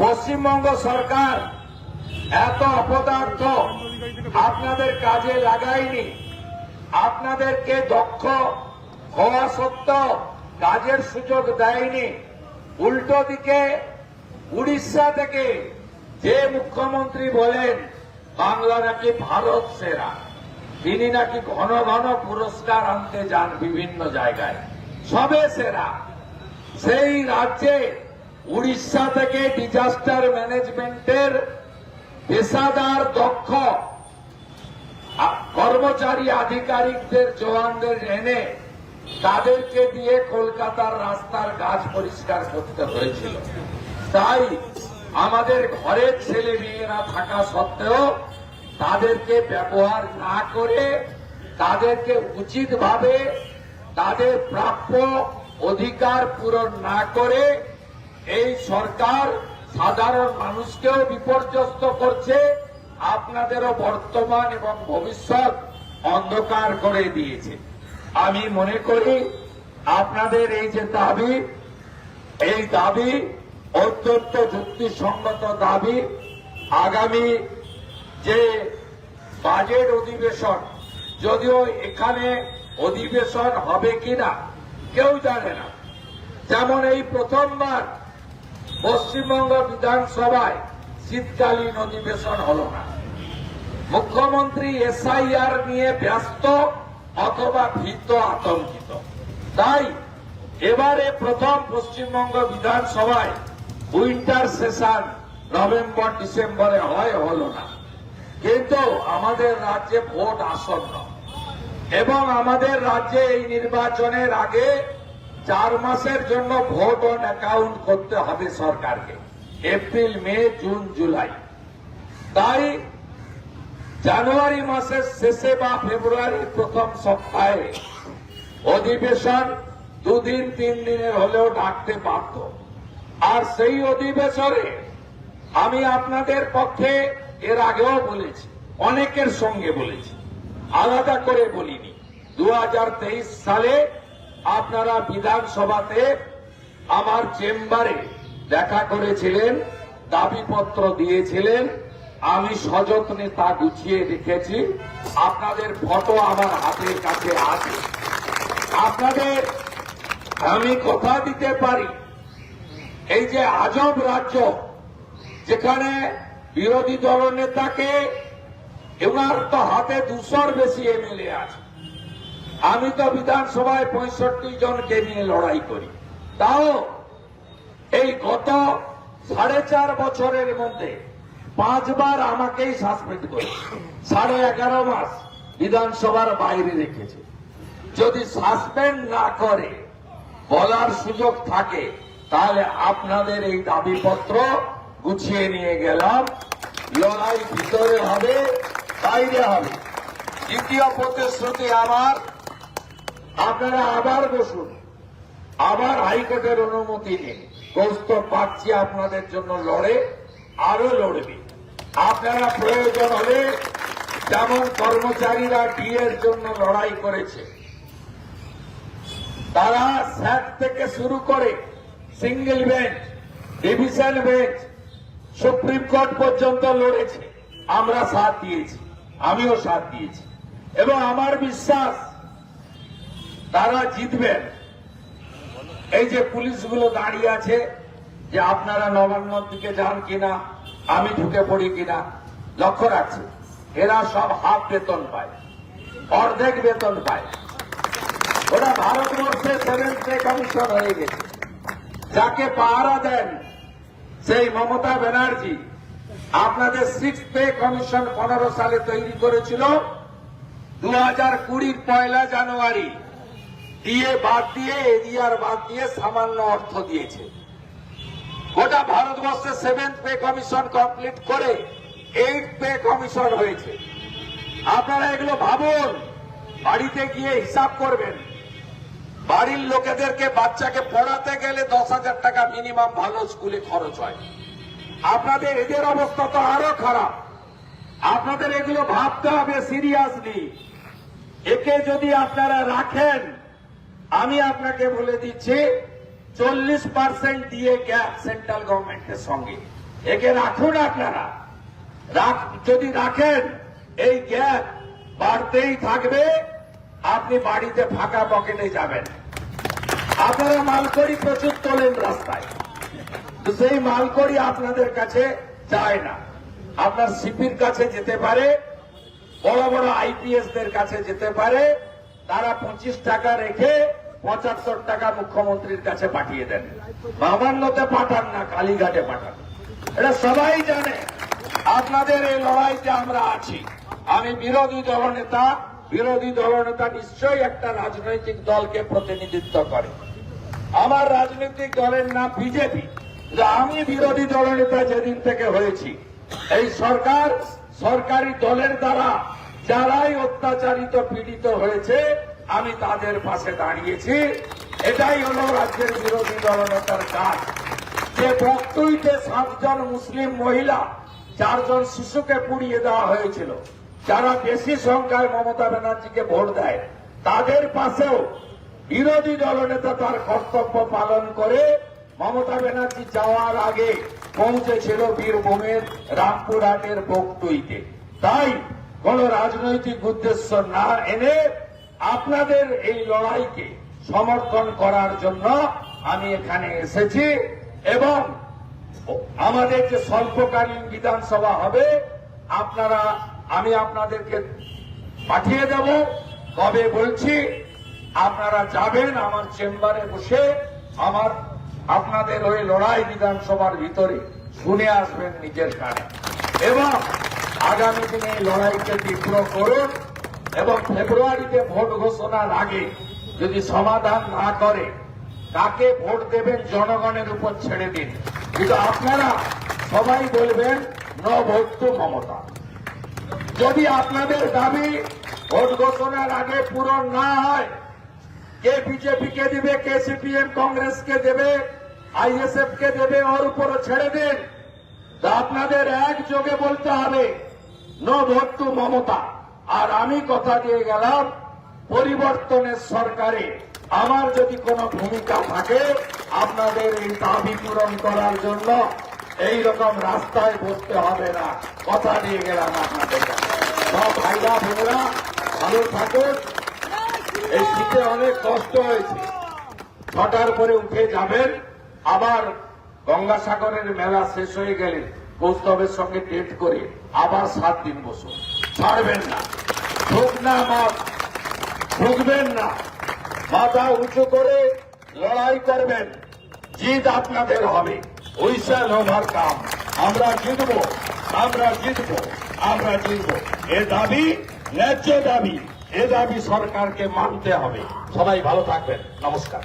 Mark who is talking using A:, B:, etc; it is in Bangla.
A: পশ্চিমবঙ্গ সরকার এত অপদার্থ আপনাদের কাজে লাগায়নি, আপনাদেরকে দক্ষ হওয়া সত্ত্বেও কাজের সুযোগ দেয়নি। উল্টো দিকে উড়িষ্যা থেকে যে মুখ্যমন্ত্রী বলেন বাংলা নাকি ভারত সেরা, তিনি নাকি ঘন ঘন পুরস্কার আনতে যান বিভিন্ন জায়গায়, সবে সেরা। সেই রাজ্যে উড়িষ্যা থেকে ডিজাস্টার ম্যানেজমেন্টের পেশাদার দক্ষ কর্মচারী আধিকারিকদের জওয়ানদের এনে তাদেরকে দিয়ে কলকাতার রাস্তার গাছ পরিষ্কার করতে হয়েছিল। তাই আমাদের ঘরের ছেলে মেয়েরা থাকা সত্ত্বেও তাদেরকে ব্যবহার না করে, তাদেরকে উচিতভাবে তাদের প্রাপ্য অধিকার পূরণ না করে এই সরকার সাধারণ মানুষকেও বিপর্যস্ত করছে, আপনাদেরও বর্তমান এবং ভবিষ্যৎ অন্ধকার করে দিয়েছে। আমি মনে করি আপনাদের এই যে দাবি, এই দাবি অত্যন্ত যুক্তিসঙ্গত দাবি। আগামী যে বাজেট অধিবেশন, যদিও এখানে অধিবেশন হবে কিনা কেউ জানে না, যেমন এই প্রথমবার পশ্চিমবঙ্গ বিধানসভায় শীতকালীন অধিবেশন হল না। মুখ্যমন্ত্রী এসআইআর নিয়ে ব্যস্ত অথবা ভীত আতঙ্কিত। তাই এবারে প্রথম পশ্চিমবঙ্গ বিধানসভায় উইন্টার সেশন নভেম্বর ডিসেম্বরে হল না। কিন্তু আমাদের রাজ্যে ভোট আসন্ন এবং আমাদের রাজ্যে এই নির্বাচনের আগে 4 মাসের জন্য ভোট অন অ্যাকাউন্ট করতে হবে সরকারকে, এপ্রিল, মে, জুন, জুলাই। তাই জানুয়ারি মাসের শেষে বা ফেব্রুয়ারির প্রথম সপ্তাহে অধিবেশন 2 দিন 3 দিনের হলেও ডাকতে পারত। আর সেই অধিবেশনে আমি আপনাদের পক্ষে এর আগেও বলেছি, অনেকের সঙ্গে বলেছি, আলাদা করে বলিনি। 2023 সালে আপনারা বিধানসভাতে আমার চেম্বারে দেখা করেছিলেন, দাবিপত্র দিয়েছিলেন, আমি সযত্নে তা গুছিয়ে রেখেছি। আপনাদের ফটো আমার হাতের কাছে আছে। আপনাদের আমি কথা দিতে পারি, এই যে আজব রাজ্য, যেখানে বিরোধী দলনেতাকে এনার তো হাতে 200-র বেশি এমএলএ আছে, আমি তো বিধানসভায় 65 জনকে নিয়ে লড়াই করি, তাও এই গত 4.5 বছরের মধ্যে 5 বার আমাকেই সাসপেন্ড করে 11.5 মাস বিধানসভার বাইরে রেখেছে। যদি সাসপেন্ড না করে বলার সুযোগ থাকে, তাহলে আপনাদের এই দাবিপত্র গুছিয়ে নিয়ে গেলাম। লড়াই ভিতরে হবে, বাইরে হবে। দ্বিতীয় প্রতিশ্রুতি আমার, আপনারা আবার বসুন, আবার হাইকোর্টের অনুমতি নিন। কৌস্তব পাচ্ছি আপনাদের জন্য লড়ে, আরো লড়বে। আপনারা প্রয়োজন হলে, যেমন কর্মচারীরা ডিএর জন্য লড়াই করেছে, তারা স্যাট থেকে শুরু করে single bench, division bench, supreme court পর্যন্ত লড়েছে, আমরা সাথ দিয়েছি, আমিও সাথ দিয়েছি এবং আমার বিশ্বাস তারা জিতবেন। এই যে পুলিশগুলো দাঁড়িয়ে আছে, যে আপনারা নবান্নর দিকে যান কিনা, আমি ঢুকে পড়ি কিনা, লক্ষ্য রাখছি, এরা সব হাফ বেতন পায়, অর্ধেক বেতন পায়। ওরা ভারতবর্ষে 7th পে কমিশন হয়ে গেছে। যাকে পাহারা দেন সেই মমতা ব্যানার্জি আপনাদের 6th পে কমিশন 15 সালে তৈরি করেছিল। 2020 1 জানুয়ারি দিয়ে বাদ দিয়ে, এরিয়ার বাদ দিয়ে সামান্য অর্থ দিয়েছে। গোটা ভারতবর্ষে 7th পে কমিশন কমপ্লিট করে 8th পে কমিশন হয়েছে। আপনারা এগুলো ভাবুন, বাড়িতে গিয়ে হিসাব করবেন। বাড়ির লোকেদেরকে, বাচ্চাকে পড়াতে গেলে 10,000 টাকা মিনিমাম ভালো স্কুলে খরচ হয়। আপনাদের এদের অবস্থা তো আরো খারাপ। আপনাদের এগুলো ভাবতে হবে সিরিয়াসলি। একে যদি আপনারা রাখেন, আমি আপনাকে বলে দিচ্ছি 40% দিয়ে গ্যাপ সেন্ট্রাল গভর্নমেন্টের সঙ্গে। একে রাখুন আপনারা। যদি রাখেন এই গ্যাপ বাড়তেই থাকবে, আপনি বাড়িতে ফাঁকা পকেটে যাবেন। আপনারা মালকড়ি প্রচুর তোলেন রাস্তায়, তো সেই মালকড়ি আপনাদের কাছে যায় না। আপনার সিপির কাছে যেতে পারে, বড় বড় আইপিএস দের কাছে যেতে পারে, তারা 25 টাকা রেখে 75 টাকা মুখ্যমন্ত্রীর কাছে পাঠিয়ে দেন। নবান্নতে পাঠান না, কালীঘাটে পাঠান। এটা সবাই জানে। আপনাদের এই লড়াইতে আমরা আছি। আমি বিরোধী দলনেতা নিশ্চয়ই একটা রাজনৈতিক দলকে প্রতিনিধিত্ব করে। আমার রাজনৈতিক দলের নাম বিজেপি। আমি বিরোধী দলনেতা যেদিন থেকে হয়েছি, এই সরকারি দলের দ্বারা যারাই অত্যাচারিত পীড়িত হয়েছে, আমি তাদের পাশে দাঁড়িয়েছি। এটাই হল রাজ্যের বিরোধী দলনেতার কাজ। যে বক্তব্যে 7 জন মুসলিম মহিলা, 4 জন শিশুকে পুড়িয়ে দেওয়া হয়েছিল, যারা বেশি সংখ্যায় মমতা ব্যানার্জিকে ভোট দেয়, তাদের পাশেও বিরোধী দলনেতা তার কর্তব্য পালন করে মমতা ব্যানার্জি যাওয়ার আগে পৌঁছেছিল বীরভূমের রামপুরহাটের বকটুইতে। তাই কোন রাজনৈতিক উদ্দেশ্য না এনে আপনাদের এই লড়াইকে সমর্থন করার জন্য আমি এখানে এসেছি। এবং আমাদের যে স্বল্পকালীন বিধানসভা হবে, আমি আপনাদেরকে পাঠিয়ে দেব। কবে বলছি, আপনারা যাবেন আমার চেম্বারে বসে আপনাদের ওই লড়াই বিধানসভার ভিতরে শুনে আসবেন নিজের কানে, এবং আগামী দিনে এই লড়াইকে তীব্র করুন। এবং ফেব্রুয়ারিতে ভোট ঘোষণার আগে যদি সমাধান না করে, কাকে ভোট দেবেন জনগণের উপর ছেড়ে দিন। কিন্তু আপনারা সবাই বলবেন নো ভোট টু মমতা। যদি আপনাদের দাবি ভোট ঘোষণার আগে পূরণ না হয়, কে বিজেপি কে দেবে, কে সিপিএম কংগ্রেসকে দেবে, আইএসএফ কে দেবে, ওর উপরও ছেড়ে দিন। তা আপনাদের একযোগে বলতে হবে নো ভোট টু মমতা। আর আমি কথা দিয়ে গেলাম, পরিবর্তনের সরকারে আমার যদি কোনো ভূমিকা থাকে, আপনাদের এই দাবি পূরণ করার জন্য এই রকম রাস্তায় বসতে হবে না। কথা দিয়ে গেলাম আপনাদের কাছে। সব ভাইরা বোনেরা ভালো থাকুন। এই শীতে অনেক কষ্ট হয়েছে। 6টার পরে উঠে যাবেন। আবার গঙ্গাসাগরের মেলা শেষ হয়ে গেলে কৌস্তবের সঙ্গে ডেট করে আবার 7 দিন বসুন। ছাড়বেন না, ঢুকবেন না, মাথা উঁচু করে লড়াই করবেন। জিত আপনাদের হবে। We shall overcome. আমরা জিতবো। এ দাবি ন্যায্য দাবি। এ দাবি সরকারকে মানতে হবে। সবাই ভালো থাকবেন। নমস্কার।